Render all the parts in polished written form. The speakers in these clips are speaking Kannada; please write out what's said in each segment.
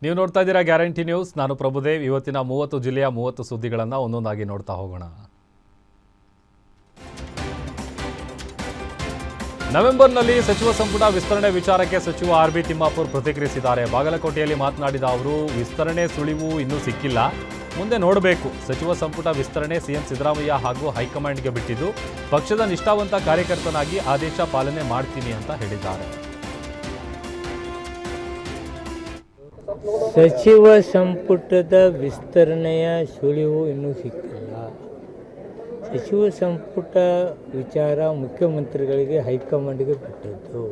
ನೀವು ನೋಡ್ತಾ ಇದ್ದೀರಾ ಗ್ಯಾರಂಟಿ ನ್ಯೂಸ್. ನಾನು ಪ್ರಭುದೇವ್. ಇವತ್ತಿನ 30 ಜಿಲ್ಲೆಯ 30 ಸುದ್ದಿಗಳನ್ನು ಒಂದೊಂದಾಗಿ ನೋಡ್ತಾ ಹೋಗೋಣ. ನವೆಂಬರ್ನಲ್ಲಿ ಸಚಿವ ಸಂಪುಟ ವಿಸ್ತರಣೆ ವಿಚಾರಕ್ಕೆ ಸಚಿವ ಆರ್.ಬಿ. ತಿಮ್ಮಾಪುರ್ ಪ್ರತಿಕ್ರಿಯಿಸಿದ್ದಾರೆ. ಬಾಗಲಕೋಟೆಯಲ್ಲಿ ಮಾತನಾಡಿದ ಅವರು, ವಿಸ್ತರಣೆ ಸುಳಿವು ಇನ್ನೂ ಸಿಕ್ಕಿಲ್ಲ, ಮುಂದೆ ನೋಡಬೇಕು. ಸಚಿವ ಸಂಪುಟ ವಿಸ್ತರಣೆ ಸಿಎಂ ಸಿದ್ದರಾಮಯ್ಯ ಹಾಗೂ ಹೈಕಮಾಂಡ್ಗೆ ಬಿಟ್ಟಿದ್ದು, ಪಕ್ಷದ ನಿಷ್ಠಾವಂತ ಕಾರ್ಯಕರ್ತನಾಗಿ ಆದೇಶ ಪಾಲನೆ ಮಾಡ್ತೀನಿ ಅಂತ ಹೇಳಿದ್ದಾರೆ. ಸಚಿವ ಸಂಪುಟದ ವಿಸ್ತರಣೆಯ ಸುಳಿವು ಇನ್ನೂ ಸಿಕ್ಕಿಲ್ಲ. ಸಚಿವ ಸಂಪುಟ ವಿಚಾರ ಮುಖ್ಯಮಂತ್ರಿಗಳಿಗೆ ಹೈಕಮಾಂಡ್ಗೆ ಬಿಟ್ಟದ್ದು.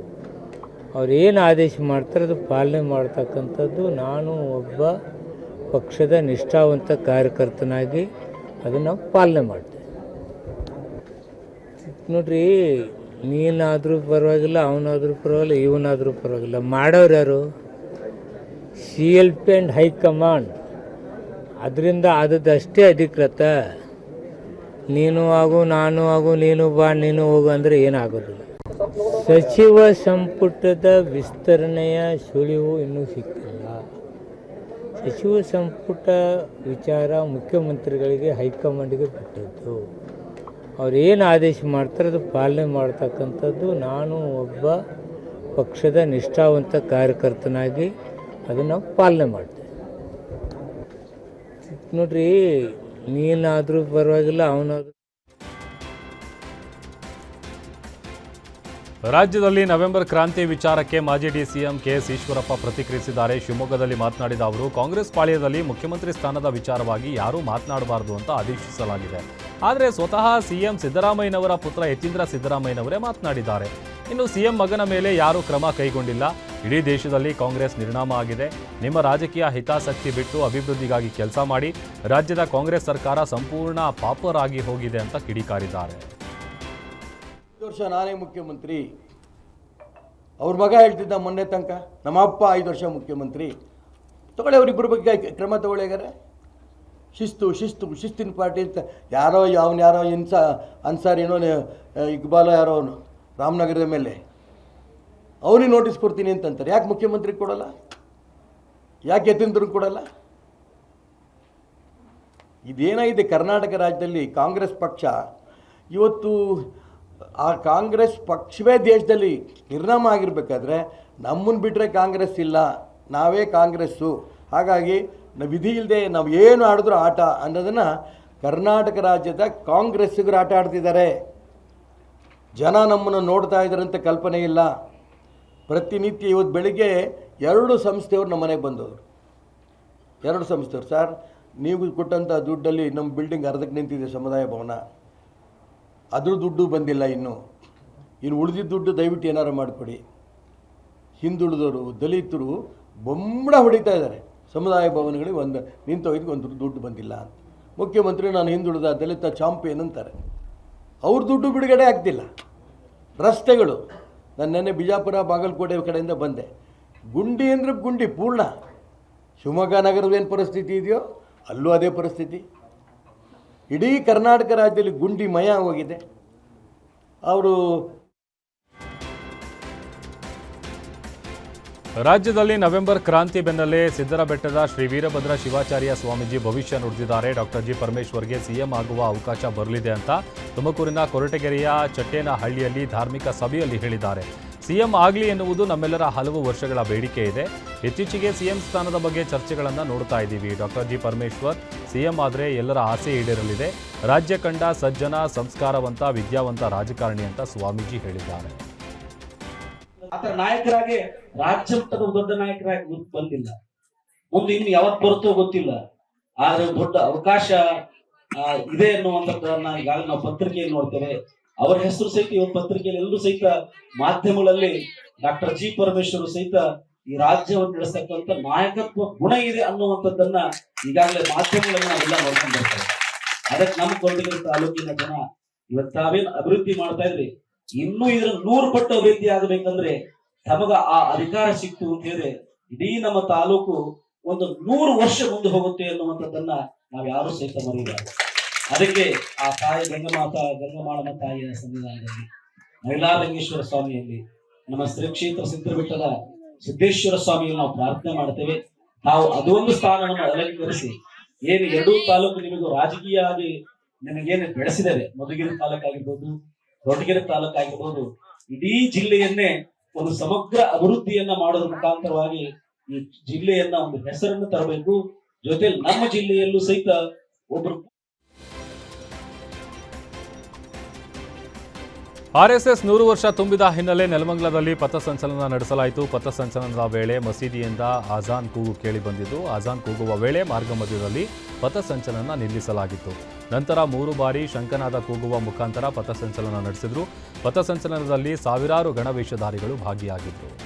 ಅವ್ರು ಏನು ಆದೇಶ ಮಾಡ್ತಾರೆ ಅದು ಪಾಲನೆ ಮಾಡ್ತಕ್ಕಂಥದ್ದು. ನಾನು ಒಬ್ಬ ಪಕ್ಷದ ನಿಷ್ಠಾವಂತ ಕಾರ್ಯಕರ್ತನಾಗಿ ಅದನ್ನು ಪಾಲನೆ ಮಾಡ್ತೇನೆ. ನೋಡ್ರಿ, ನೀನಾದರೂ ಪರವಾಗಿಲ್ಲ, ಅವನಾದರೂ ಪರವಾಗಿಲ್ಲ, ಇವನಾದರೂ ಪರವಾಗಿಲ್ಲ, ಮಾಡೋರು ಯಾರು? CLP and high command. ಅದರಿಂದ ಆದದ್ದಷ್ಟೇ ಅಧಿಕೃತ. ನೀನು ಆಗು, ನಾನು ಆಗು, ನೀನು ಬಾ, ನೀನು ಹೋಗು ಅಂದರೆ ಏನಾಗೋದಿಲ್ಲ. ಸಚಿವ ಸಂಪುಟದ ವಿಸ್ತರಣೆಯ ಸುಳಿವು ಇನ್ನೂ ಸಿಕ್ಕಿಲ್ಲ. ಸಚಿವ ಸಂಪುಟ ವಿಚಾರ ಮುಖ್ಯಮಂತ್ರಿಗಳಿಗೆ ಹೈಕಮಾಂಡ್ಗೆ ಬಿಟ್ಟದ್ದು. ಅವ್ರು ಏನು ಆದೇಶ ಮಾಡ್ತಾರೆ ಅದು ಪಾಲನೆ ಮಾಡ್ತಕ್ಕಂಥದ್ದು. ನಾನು ಒಬ್ಬ ಪಕ್ಷದ ನಿಷ್ಠಾವಂತ ಕಾರ್ಯಕರ್ತನಾಗಿ ಅದನ್ನು ಪಾಲನೆ ಮಾಡ್ತೇನೆ. ನೋಡ್ರಿ, ನೀನಾದರೂ ಪರವಾಗಿಲ್ಲ, ಅವನಾದರೂ. ರಾಜ್ಯದಲ್ಲಿ ನವೆಂಬರ್ ಕ್ರಾಂತಿ ವಿಚಾರಕ್ಕೆ ಮಾಜಿ ಡಿಸಿಎಂ KS ಈಶ್ವರಪ್ಪ ಪ್ರತಿಕ್ರಿಯಿಸಿದ್ದಾರೆ. ಶಿವಮೊಗ್ಗದಲ್ಲಿ ಮಾತನಾಡಿದ ಅವರು, ಕಾಂಗ್ರೆಸ್ ಪಾಳ್ಯದಲ್ಲಿ ಮುಖ್ಯಮಂತ್ರಿ ಸ್ಥಾನದ ವಿಚಾರವಾಗಿ ಯಾರೂ ಮಾತನಾಡಬಾರದು ಅಂತ ಆದೇಶಿಸಲಾಗಿದೆ. ಆದರೆ ಸ್ವತಃ ಸಿಎಂ ಸಿದ್ದರಾಮಯ್ಯನವರ ಪುತ್ರ ಯತೀಂದ್ರ ಸಿದ್ದರಾಮಯ್ಯನವರೇ ಮಾತನಾಡಿದ್ದಾರೆ. ಇನ್ನು ಸಿಎಂ ಮಗನ ಮೇಲೆ ಯಾರೂ ಕ್ರಮ ಕೈಗೊಂಡಿಲ್ಲ. ಇಡೀ ದೇಶದಲ್ಲಿ ಕಾಂಗ್ರೆಸ್ ನಿರ್ನಾಮ ಆಗಿದೆ. ನಿಮ್ಮ ರಾಜಕೀಯ ಹಿತಾಸಕ್ತಿ ಬಿಟ್ಟು ಅಭಿವೃದ್ಧಿಗಾಗಿ ಕೆಲಸ ಮಾಡಿ. ರಾಜ್ಯದ ಕಾಂಗ್ರೆಸ್ ಸರ್ಕಾರ ಸಂಪೂರ್ಣ ಪಾಪರಾಗಿ ಹೋಗಿದೆ ಅಂತ ಕಿಡಿಕಾರಿದ್ದಾರೆ. 5 ವರ್ಷ ನಾನೇ ಮುಖ್ಯಮಂತ್ರಿ. ಅವ್ರ ಮಗ ಹೇಳ್ತಿದ್ದ ಮೊನ್ನೆ ತನಕ, ನಮ್ಮ ಅಪ್ಪ 5 ವರ್ಷ ಮುಖ್ಯಮಂತ್ರಿ. ತಗೊಳ್ಳಿ, ಅವರಿಬ್ಬರ ಬಗ್ಗೆ ಕ್ರಮ ತಗೊಳ್ಳಿಗಾರೆ. ಶಿಸ್ತಿನ ಪಾರ್ಟಿ ಅಂತ ಯಾರೋ ಅನ್ಸಾರ್ ಏನೋ ಇಕ್ಬಾಲ ಯಾರೋ ಅವನು ರಾಮನಗರದ ಮೇಲೆ ಅವನಿಗೆ ನೋಟಿಸ್ ಕೊಡ್ತೀನಿ ಅಂತಂತಾರೆ. ಯಾಕೆ ಮುಖ್ಯಮಂತ್ರಿಗೆ ಕೊಡಲ್ಲ? ಯಾಕೆ ಯತೀಂದ್ರನಿಗೆ ಕೊಡಲ್ಲ? ಇದೇನಾಗಿದೆ ಕರ್ನಾಟಕ ರಾಜ್ಯದಲ್ಲಿ ಕಾಂಗ್ರೆಸ್ ಪಕ್ಷ ಇವತ್ತು, ಆ ಕಾಂಗ್ರೆಸ್ ಪಕ್ಷವೇ ದೇಶದಲ್ಲಿ ನಿರ್ನಾಮ ಆಗಿರಬೇಕಾದ್ರೆ ನಮ್ಮನ್ನು ಬಿಟ್ಟರೆ ಕಾಂಗ್ರೆಸ್ ಇಲ್ಲ, ನಾವೇ ಕಾಂಗ್ರೆಸ್ಸು. ಹಾಗಾಗಿ ವಿಧಿ ಇಲ್ಲದೆ ನಾವು ಏನು ಆಡಿದ್ರೂ ಆಟ ಅನ್ನೋದನ್ನು ಕರ್ನಾಟಕ ರಾಜ್ಯದ ಕಾಂಗ್ರೆಸ್ಸಿಗರು ಆಟ ಆಡ್ತಿದ್ದಾರೆ. ಜನ ನಮ್ಮನ್ನು ನೋಡ್ತಾ ಇದ್ದಾರಂತ ಕಲ್ಪನೆ ಇಲ್ಲ. ಪ್ರತಿನಿತ್ಯ ಇವತ್ತು ಬೆಳಿಗ್ಗೆ 2 ಸಂಸ್ಥೆಯವರು ನಮ್ಮ ಮನೆಗೆ ಬಂದವರು. 2 ಸಂಸ್ಥೆಯವರು, ಸರ್ ನೀವು ಕೊಟ್ಟಂಥ ದುಡ್ಡಲ್ಲಿ ನಮ್ಮ ಬಿಲ್ಡಿಂಗ್ ಅರ್ಧಕ್ಕೆ ನಿಂತಿದೆ ಸಮುದಾಯ ಭವನ, ಅದ್ರ ದುಡ್ಡು ಬಂದಿಲ್ಲ. ಇನ್ನು ಉಳಿದಿದ್ದ ದುಡ್ಡು ದಯವಿಟ್ಟು ಏನಾರು ಮಾಡಿಕೊಡಿ. ಹಿಂದುಳಿದವರು, ದಲಿತರು ಬೊಂಬಡ ಹೊಡಿತಾ ಇದ್ದಾರೆ. ಸಮುದಾಯ ಭವನಗಳಿಗೆ ನಿಂತೋಗಿದ್ದು ಒಂದು ದುಡ್ಡು ಬಂದಿಲ್ಲ ಅಂತ. ಮುಖ್ಯಮಂತ್ರಿ ನಾನು ಹಿಂದುಳಿದ ದಲಿತ ಚಾಂಪಿಯನ್ ಅಂತಾರೆ. ಅವ್ರ ದುಡ್ಡು ಬಿಡುಗಡೆ ಆಗ್ತಿಲ್ಲ. ರಸ್ತೆಗಳು, ನಾನು ನೆನ್ನೆ ಬಿಜಾಪುರ ಬಾಗಲಕೋಟೆ ಕಡೆಯಿಂದ ಬಂದೆ. ಗುಂಡಿ ಅಂದರೆ ಗುಂಡಿ ಪೂರ್ಣ. ಶಿವಮೊಗ್ಗ ನಗರದೇನು ಪರಿಸ್ಥಿತಿ ಇದೆಯೋ ಅಲ್ಲೂ ಅದೇ ಪರಿಸ್ಥಿತಿ. ಇಡೀ ಕರ್ನಾಟಕ ರಾಜ್ಯದಲ್ಲಿ ಗುಂಡಿ ಮಯ ಹೋಗಿದೆ. ಅವರು ರಾಜ್ಯದಲ್ಲಿ ನವೆಂಬರ್ ಕ್ರಾಂತಿ ಬೆನ್ನಲ್ಲೇ ಸಿದ್ದರಬೆಟ್ಟದ ಶ್ರೀ ವೀರಭದ್ರ ಶಿವಾಚಾರ್ಯ ಸ್ವಾಮೀಜಿ ಭವಿಷ್ಯ ನುಡಿದಿದ್ದಾರೆ. ಡಾಕ್ಟರ್ ಜಿ ಪರಮೇಶ್ವರ್ಗೆ ಸಿಎಂ ಆಗುವ ಅವಕಾಶ ಬರಲಿದೆ ಅಂತ ತುಮಕೂರಿನ ಕೊರಟಗೆರೆಯ ಚಟ್ಟೇನಹಳ್ಳಿಯಲ್ಲಿ ಧಾರ್ಮಿಕ ಸಭೆಯಲ್ಲಿ ಹೇಳಿದ್ದಾರೆ. ಸಿಎಂ ಆಗಲಿ ಎನ್ನುವುದು ನಮ್ಮೆಲ್ಲರ ಹಲವು ವರ್ಷಗಳ ಬೇಡಿಕೆ ಇದೆ. ಇತ್ತೀಚೆಗೆ ಸಿಎಂ ಸ್ಥಾನದ ಬಗ್ಗೆ ಚರ್ಚೆಗಳನ್ನು ನೋಡ್ತಾ ಇದ್ದೀವಿ. ಡಾಕ್ಟರ್ ಜಿ ಪರಮೇಶ್ವರ್ ಸಿಎಂ ಆದರೆ ಎಲ್ಲರ ಆಸೆ ಈಡೇರಲಿದೆ. ರಾಜ್ಯ ಕಂಡ ಸಜ್ಜನ, ಸಂಸ್ಕಾರವಂತ, ವಿದ್ಯಾವಂತ ರಾಜಕಾರಣಿ ಅಂತ ಸ್ವಾಮೀಜಿ ಹೇಳಿದ್ದಾರೆ. ಆತರ ನಾಯಕರಾಗಿ ರಾಜ್ಯ ಮಟ್ಟದ ದೊಡ್ಡ ನಾಯಕರಾಗಿ ಬಂದಿಲ್ಲ. ಮುಂದೆ ಇನ್ನು ಯಾವತ್ತು ಬರುತ್ತೋ ಗೊತ್ತಿಲ್ಲ. ಆದ್ರೆ ದೊಡ್ಡ ಅವಕಾಶ ಇದೆ ಅನ್ನುವಂಥದ್ದನ್ನ ಈಗಾಗಲೇ ನಾವು ಪತ್ರಿಕೆಯಲ್ಲಿ ನೋಡ್ತೇವೆ. ಅವರ ಹೆಸರು ಸಹಿತ ಇವತ್ತು ಪತ್ರಿಕೆಯಲ್ಲಿ ಎಲ್ಲರೂ ಸಹಿತ ಮಾಧ್ಯಮಗಳಲ್ಲಿ ಡಾಕ್ಟರ್ ಜಿ ಪರಮೇಶ್ವರ್ ಸಹಿತ ಈ ರಾಜ್ಯವನ್ನು ನಡೆಸ್ತಕ್ಕಂಥ ನಾಯಕತ್ವ ಗುಣ ಇದೆ ಅನ್ನುವಂಥದ್ದನ್ನ ಈಗಾಗಲೇ ಮಾಧ್ಯಮಗಳಲ್ಲಿ ನಾವೆಲ್ಲ ನೋಡ್ಕೊಂಡು ಬರ್ತೇವೆ. ಅದಕ್ಕೆ ನಮ್ಮ ಕೊರಟಗೆರೆ ತಾಲೂಕಿನ ಜನ ಇವತ್ತು ತಾವೇನು ಅಭಿವೃದ್ಧಿ ಮಾಡ್ತಾ ಇದ್ರಿ, ಇನ್ನೂ ಇದರ 100 ಪಟ್ಟು ಅಭಿವೃದ್ಧಿ ಆಗಬೇಕಂದ್ರೆ ತಮಗ ಆ ಅಧಿಕಾರ ಸಿಕ್ತು ಅಂತ ಹೇಳಿದ್ರೆ ಇಡೀ ನಮ್ಮ ತಾಲೂಕು ಒಂದು 100 ವರ್ಷ ಮುಂದೆ ಹೋಗುತ್ತೆ ಅನ್ನುವಂಥದ್ದನ್ನ ನಾವ್ ಯಾರು ಸಹಿತ ಮರೆಯಬಾರದು. ಅದಕ್ಕೆ ಆ ತಾಯಿ ಗಂಗಮಾಳಮ್ಮ ತಾಯಿಯ ಸನ್ನಿಧಾನದಲ್ಲಿ ಮೈಲಾರಂಗೇಶ್ವರ ಸ್ವಾಮಿಯಲ್ಲಿ ನಮ್ಮ ಶ್ರೀ ಕ್ಷೇತ್ರ ಸಿದ್ದರಬೆಟ್ಟದ ಸಿದ್ದೇಶ್ವರ ಸ್ವಾಮಿಯಲ್ಲಿ ನಾವು ಪ್ರಾರ್ಥನೆ ಮಾಡ್ತೇವೆ. ನಾವು ಅದೊಂದು ಸ್ಥಾನವನ್ನು ಅಲಂಕರಿಸಿ ಏನು ಎರಡೂ ತಾಲೂಕು ನಿಮಗೂ ರಾಜಕೀಯವಾಗಿ ನಿಮಗೇನು ಬೆಳೆಸಿದ್ದೇವೆ, ಮಧುಗಿರಿ ತಾಲೂಕಾಗಿರ್ಬೋದು, ದೊಡ್ಡಗೆರೆ ತಾಲೂಕಾಗಿರ್ಬೋದು, ಇಡೀ ಜಿಲ್ಲೆಯನ್ನೇ ಒಂದು ಸಮಗ್ರ ಅಭಿವೃದ್ಧಿಯನ್ನ ಮಾಡೋದ್ರ ಮುಖಾಂತರವಾಗಿ ಈ ಜಿಲ್ಲೆಯನ್ನ ಒಂದು ಹೆಸರನ್ನು ತರಬೇಕು. ಜೊತೆಲಿ ನಮ್ಮ ಜಿಲ್ಲೆಯಲ್ಲೂ ಸಹಿತ ಒಬ್ರು ಆರ್ಎಸ್ಎಸ್ 100 ವರ್ಷ ತುಂಬಿದ ಹಿನ್ನೆಲೆ ನೆಲಮಂಗಲದಲ್ಲಿ ಪಥಸಂಚಲನ ನಡೆಸಲಾಯಿತು. ಪಥಸಂಚಲನದ ವೇಳೆ ಮಸೀದಿಯಿಂದ ಅಜಾನ್ ಕೂಗು ಕೇಳಿಬಂದಿದ್ದು, ಅಜಾನ್ ಕೂಗುವ ವೇಳೆ ಮಾರ್ಗ ಮಧ್ಯದಲ್ಲಿ ಪಥಸಂಚಲನ ನಿಲ್ಲಿಸಲಾಗಿತ್ತು. ನಂತರ 3 ಬಾರಿ ಶಂಖನಾದ ಕೂಗುವ ಮುಖಾಂತರ ಪಥಸಂಚಲನ ನಡೆಸಿದ್ರು. ಪಥಸಂಚಲನದಲ್ಲಿ ಸಾವಿರಾರು ಗಣವೇಷಧಾರಿಗಳು ಭಾಗಿಯಾಗಿದ್ದರು.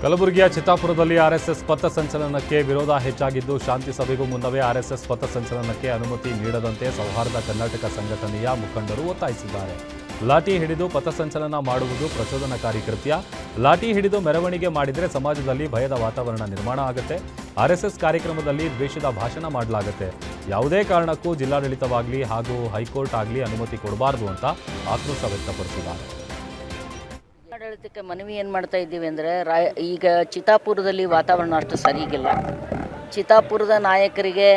ಕಲಬುರಗಿಯ ಚಿತ್ತಾಪುರದಲ್ಲಿ ಆರ್ಎಸ್ಎಸ್ ಪಥಸಂಚಲನಕ್ಕೆ ವಿರೋಧ ಹೆಚ್ಚಾಗಿದ್ದು, ಶಾಂತಿ ಸಭೆಗೂ ಮುನ್ನವೇ ಆರ್ಎಸ್ಎಸ್ ಪಥಸಂಚಲನಕ್ಕೆ ಅನುಮತಿ ನೀಡದಂತೆ ಸೌಹಾರ್ದ ಕರ್ನಾಟಕ ಸಂಘಟನೆಯ ಮುಖಂಡರು ಒತ್ತಾಯಿಸಿದ್ದಾರೆ. ಲಾಠಿ ಹಿಡಿದು ಪಥಸಂಚಲನ ಮಾಡುವುದು ಪ್ರಚೋದನಕಾರಿ ಕೃತ್ಯ. ಲಾಠಿ ಹಿಡಿದು ಮೆರವಣಿಗೆ ಮಾಡಿದರೆ ಸಮಾಜದಲ್ಲಿ ಭಯದ ವಾತಾವರಣ ನಿರ್ಮಾಣ ಆಗುತ್ತೆ. ಆರ್ಎಸ್ಎಸ್ ಕಾರ್ಯಕ್ರಮದಲ್ಲಿ ದ್ವೇಷದ ಭಾಷಣ ಮಾಡಲಾಗುತ್ತೆ. ಯಾವುದೇ ಕಾರಣಕ್ಕೂ ಜಿಲ್ಲಾಡಳಿತವಾಗಲಿ ಹಾಗೂ ಹೈಕೋರ್ಟ್ ಆಗಲಿ ಅನುಮತಿ ಕೊಡಬಾರದು ಅಂತ ಆಕ್ರೋಶ ವ್ಯಕ್ತಪಡಿಸಿದ್ದಾರೆ. ಆಡಳಿತಕ್ಕೆ ಮನವಿ ಏನು ಮಾಡ್ತಾ ಇದ್ದೀವಿ ಅಂದರೆ, ಈಗ ಚಿತ್ತಾಪುರದಲ್ಲಿ ವಾತಾವರಣ ಅಷ್ಟು ಸರಿಗಿಲ್ಲ. ಚಿತ್ತಾಪುರದ ನಾಯಕರಿಗೆ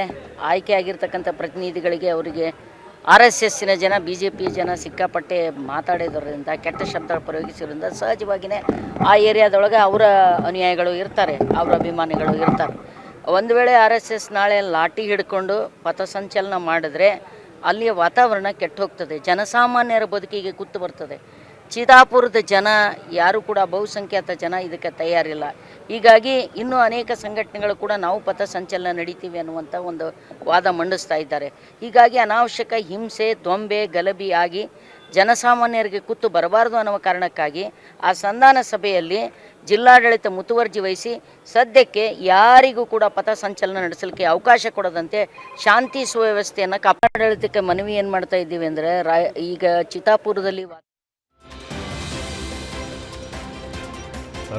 ಆಯ್ಕೆ ಆಗಿರ್ತಕ್ಕಂಥ ಪ್ರತಿನಿಧಿಗಳಿಗೆ ಅವರಿಗೆ RSSನ ಜನ, BJP ಜನ ಸಿಕ್ಕಾಪಟ್ಟೆ ಮಾತಾಡಿದ್ರಿಂದ, ಕೆಟ್ಟ ಶಬ್ದ ಪ್ರಯೋಗಿಸಿದ್ರಿಂದ ಸಹಜವಾಗಿಯೇ ಆ ಏರಿಯಾದೊಳಗೆ ಅವರ ಅನುಯಾಯಿಗಳು ಇರ್ತಾರೆ, ಅವರ ಅಭಿಮಾನಿಗಳು ಇರ್ತಾರೆ. ಒಂದು ವೇಳೆ RSS ನಾಳೆ ಲಾಠಿ ಹಿಡ್ಕೊಂಡು ಪಥಸಂಚಲನ ಮಾಡಿದ್ರೆ ಅಲ್ಲಿಯ ವಾತಾವರಣ ಕೆಟ್ಟು ಹೋಗ್ತದೆ, ಜನಸಾಮಾನ್ಯರ ಬದುಕಿಗೆ ಕುತ್ತು ಬರ್ತದೆ. ಚಿತ್ತಾಪುರದ ಜನ ಯಾರು ಕೂಡ, ಬಹುಸಂಖ್ಯಾತ ಜನ ಇದಕ್ಕೆ ತಯಾರಿಲ್ಲ. ಹೀಗಾಗಿ ಇನ್ನೂ ಅನೇಕ ಸಂಘಟನೆಗಳು ಕೂಡ ನಾವು ಪಥಸಂಚಲನ ನಡೀತೀವಿ ಅನ್ನುವಂಥ ಒಂದು ವಾದ ಮಂಡಿಸ್ತಾ ಇದ್ದಾರೆ. ಹೀಗಾಗಿ ಅನಾವಶ್ಯಕ ಹಿಂಸೆ, ದೊಂಬೆ, ಗಲಭೆ ಆಗಿ ಜನಸಾಮಾನ್ಯರಿಗೆ ಕುತ್ತು ಬರಬಾರ್ದು ಅನ್ನುವ ಕಾರಣಕ್ಕಾಗಿ ಆ ಸಂಧಾನ ಸಭೆಯಲ್ಲಿ ಜಿಲ್ಲಾಡಳಿತ ಮುತುವರ್ಜಿ ವಹಿಸಿ ಸದ್ಯಕ್ಕೆ ಯಾರಿಗೂ ಕೂಡ ಪಥಸಂಚಲನ ನಡೆಸಲಿಕ್ಕೆ ಅವಕಾಶ ಕೊಡದಂತೆ ಶಾಂತಿ ಸುವ್ಯವಸ್ಥೆಯನ್ನು ಕಾಪಾಡಳಿತಕ್ಕೆ ಮನವಿ ಏನು ಮಾಡ್ತಾ ಇದ್ದೀವಿ ಅಂದರೆ, ಈಗ ಚಿತ್ತಾಪುರದಲ್ಲಿ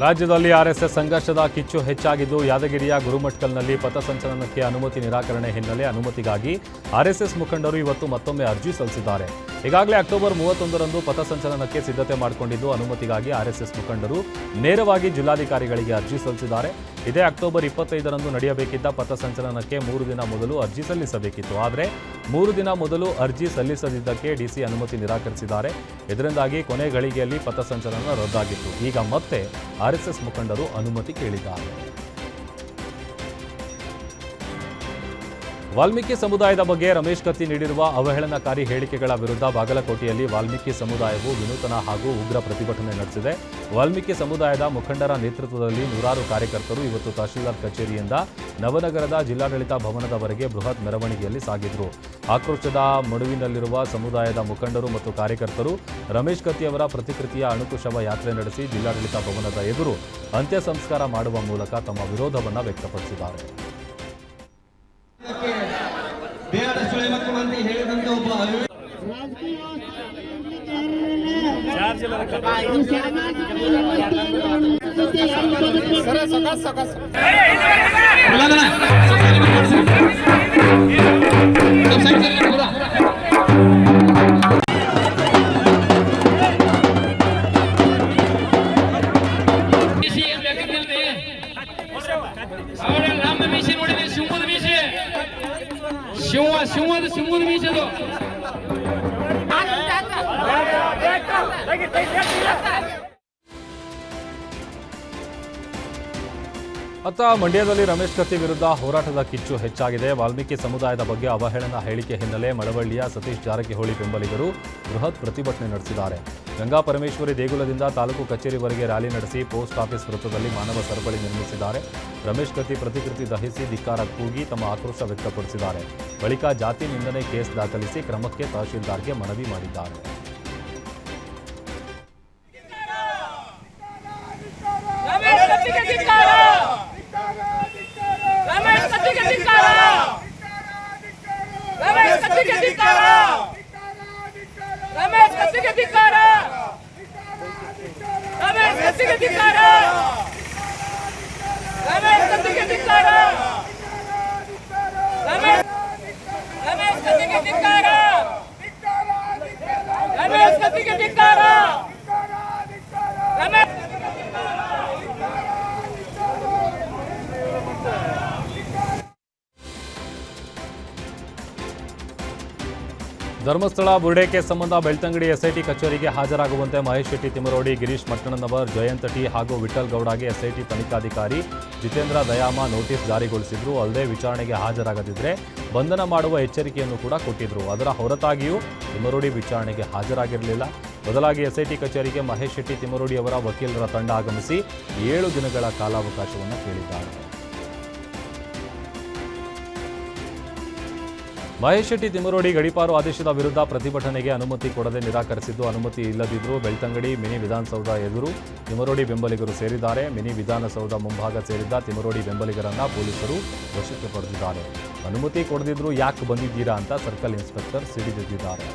ರಾಜ್ಯದಲ್ಲಿ ಆರ್ಎಸ್ಎಸ್ ಸಂಘರ್ಷದ ಕಿಚ್ಚು ಹೆಚ್ಚಾಗಿದ್ದು, ಯಾದಗಿರಿಯ ಗುರುಮಠಕಲ್ನಲ್ಲಿ ಪಥಸಂಚಲನಕ್ಕೆ ಅನುಮತಿ ನಿರಾಕರಣೆ ಹಿನ್ನೆಲೆ ಅನುಮತಿಗಾಗಿ ಆರ್ಎಸ್ಎಸ್ ಮುಖಂಡರು ಇವತ್ತು ಮತ್ತೊಮ್ಮೆ ಅರ್ಜಿ ಸಲ್ಲಿಸಿದ್ದಾರೆ. ಈಗಾಗಲೇ ಅಕ್ಟೋಬರ್ 31ರಂದು ಪಥಸಂಚಲನಕ್ಕೆ ಸಿದ್ಧತೆ ಮಾಡಿಕೊಂಡಿದ್ದು, ಅನುಮತಿಗಾಗಿ ಆರ್ಎಸ್ಎಸ್ ಮುಖಂಡರು ನೇರವಾಗಿ ಜಿಲ್ಲಾಧಿಕಾರಿಗಳಿಗೆ ಅರ್ಜಿ ಸಲ್ಲಿಸಿದ್ದಾರೆ. ಇದೇ ಅಕ್ಟೋಬರ್ 25ರಂದು ನಡೆಯಬೇಕಿದ್ದ ಪಥಸಂಚಲನಕ್ಕೆ 3 ದಿನ ಮೊದಲು ಅರ್ಜಿ ಸಲ್ಲಿಸಬೇಕಿತ್ತು. ಆದರೆ 3 ದಿನ ಮೊದಲು ಅರ್ಜಿ ಸಲ್ಲಿಸದಿದ್ದಕ್ಕೆ ಡಿಸಿ ಅನುಮತಿ ನಿರಾಕರಿಸಿದ್ದಾರೆ. ಇದರಿಂದಾಗಿ ಕೊನೆ ಗಳಿಗೆಯಲ್ಲಿ ಪಥಸಂಚಲನ ರದ್ದಾಗಿತ್ತು. ಈಗ ಮತ್ತೆ ಆರ್ಎಸ್ಎಸ್ ಮುಖಂಡರು ಅನುಮತಿ ಕೇಳಿದ್ದಾರೆ. ವಾಲ್ಮೀಕಿ ಸಮುದಾಯದ ಬಗ್ಗೆ ರಮೇಶ್ ಕತ್ತಿ ನೀಡಿರುವ ಅವಹೇಳನಕಾರಿ ಹೇಳಿಕೆಗಳ ವಿರುದ್ಧ ಬಾಗಲಕೋಟೆಯಲ್ಲಿ ವಾಲ್ಮೀಕಿ ಸಮುದಾಯವು ವಿನೂತನ ಹಾಗೂ ಉಗ್ರ ಪ್ರತಿಭಟನೆ ನಡೆಸಿದೆ. ವಾಲ್ಮೀಕಿ ಸಮುದಾಯದ ಮುಖಂಡರ ನೇತೃತ್ವದಲ್ಲಿ ನೂರಾರು ಕಾರ್ಯಕರ್ತರು ಇವತ್ತು ತಹಶೀಲ್ದಾರ್ ಕಚೇರಿಯಿಂದ ನವನಗರದ ಜಿಲ್ಲಾಡಳಿತ ಭವನದವರೆಗೆ ಬೃಹತ್ ಮೆರವಣಿಗೆಯಲ್ಲಿ ಸಾಗಿದ್ರು. ಆಕ್ರೋಶದ ಮಡುವಿನಲ್ಲಿರುವ ಸಮುದಾಯದ ಮುಖಂಡರು ಮತ್ತು ಕಾರ್ಯಕರ್ತರು ರಮೇಶ್ ಕತ್ತಿಯವರ ಪ್ರತಿಕೃತಿಯ ಅಣುಕು ಶವ ಯಾತ್ರೆ ನಡೆಸಿ ಜಿಲ್ಲಾಡಳಿತ ಭವನದ ಎದುರು ಅಂತ್ಯ ಸಂಸ್ಕಾರ ಮಾಡುವ ಮೂಲಕ ತಮ್ಮ ವಿರೋಧವನ್ನು ವ್ಯಕ್ತಪಡಿಸಿದ್ದಾರೆ. ahora la ಸಿಂಹದ ಮೀಸದು. ಅತ್ತ ಮಂಡ್ಯದಲ್ಲಿ ರಮೇಶ್ ಕತ್ತಿ ವಿರುದ್ಧ ಹೋರಾಟದ ಕಿಚ್ಚು ಹೆಚ್ಚಾಗಿದೆ. ವಾಲ್ಮೀಕಿ ಸಮುದಾಯದ ಬಗ್ಗೆ ಅವಹೇಳನ ಹೇಳಿಕೆ ಹಿನ್ನೆಲೆ ಮಳವಳ್ಳಿಯ ಸತೀಶ್ ಜಾರಕಿಹೊಳಿ ಬೆಂಬಲಿಗರು ಬೃಹತ್ ಪ್ರತಿಭಟನೆ ನಡೆಸಿದ್ದಾರೆ. ಗಂಗಾ ಪರಮೇಶ್ವರಿ ದೇಗುಲದಿಂದ ತಾಲೂಕು ಕಚೇರಿವರೆಗೆ ರ್ಯಾಲಿ ನಡೆಸಿ ಪೋಸ್ಟ್ ಆಫೀಸ್ ವೃತ್ತದಲ್ಲಿ ಮಾನವ ಸರಪಳಿ ನಿರ್ಮಿಸಿದ್ದಾರೆ. ರಮೇಶ್ ಕತ್ತಿ ಪ್ರತಿಕೃತಿ ದಹಿಸಿ ಧಿಕ್ಕಾರ ಕೂಗಿ ತಮ್ಮ ಆಕ್ರೋಶ ವ್ಯಕ್ತಪಡಿಸಿದ್ದಾರೆ. ಬಳಿಕ ಜಾತಿ ನಿಂದನೆ ಕೇಸ್ ದಾಖಲಿಸಿ ಕ್ರಮಕ್ಕೆ ತಹಶೀಲ್ದಾರ್ಗೆ ಮನವಿ ಮಾಡಿದ್ದಾರೆ. ಧರ್ಮಸ್ಥಳ ಬುರ್ಡೇಕೆ ಸಂಬಂಧ ಬೆಳ್ತಂಗಡಿ ಎಸ್ಐಟಿ ಕಚೇರಿಗೆ ಹಾಜರಾಗುವಂತೆ ಮಹೇಶ್ ಶೆಟ್ಟಿ ತಿಮರೋಡಿ, ಗಿರೀಶ್ ಮಟ್ಟಣ್ಣನವರ್, ಜಯಂತ್ ಟಿ ಹಾಗೂ ವಿಠಲ್ ಗೌಡಗೆ ಎಸ್ಐಟಿ ತನಿಖಾಧಿಕಾರಿ ಜಿತೇಂದ್ರ ದಯಾಮ ನೋಟಿಸ್ ಜಾರಿಗೊಳಿಸಿದ್ರು. ಅಲ್ಲದೆ ವಿಚಾರಣೆಗೆ ಹಾಜರಾಗದಿದ್ದರೆ ಬಂಧನ ಮಾಡುವ ಎಚ್ಚರಿಕೆಯನ್ನು ಕೂಡ ಕೊಟ್ಟಿದ್ರು. ಅದರ ಹೊರತಾಗಿಯೂ ತಿಮರೋಡಿ ವಿಚಾರಣೆಗೆ ಹಾಜರಾಗಿರಲಿಲ್ಲ. ಬದಲಾಗಿ ಎಸ್ಐಟಿ ಕಚೇರಿಗೆ ಮಹೇಶ್ ಶೆಟ್ಟಿ ತಿಮರೋಡಿ ಅವರ ವಕೀಲರ ತಂಡ ಆಗಮಿಸಿ 7 ದಿನಗಳ ಕಾಲಾವಕಾಶವನ್ನು ಕೇಳಿದ್ದಾರೆ. ಮಹೇಶ್ ಶೆಟ್ಟಿ ತಿಮರೋಡಿ ಗಡೀಪಾರು ಆದೇಶದ ವಿರುದ್ಧ ಪ್ರತಿಭಟನೆಗೆ ಅನುಮತಿ ಕೊಡದೆ ನಿರಾಕರಿಸಿದ್ದು, ಅನುಮತಿ ಇಲ್ಲದಿದ್ದರೂ ಬೆಳ್ತಂಗಡಿ ಮಿನಿ ವಿಧಾನಸೌಧ ಎದುರು ತಿಮರೋಡಿ ಬೆಂಬಲಿಗರು ಸೇರಿದ್ದಾರೆ. ಮಿನಿ ವಿಧಾನಸೌಧ ಮುಂಭಾಗ ಸೇರಿದ್ದ ತಿಮರೋಡಿ ಬೆಂಬಲಿಗರನ್ನ ಪೊಲೀಸರು ವಶಕ್ಕೆ ಪಡೆದಿದ್ದಾರೆ. ಅನುಮತಿ ಕೊಡದಿದ್ರೂ ಯಾಕೆ ಬಂದಿದ್ದೀರಾ ಅಂತ ಸರ್ಕಲ್ ಇನ್ಸ್ಪೆಕ್ಟರ್ ಸಿಡಿದಿದ್ದಾರೆ.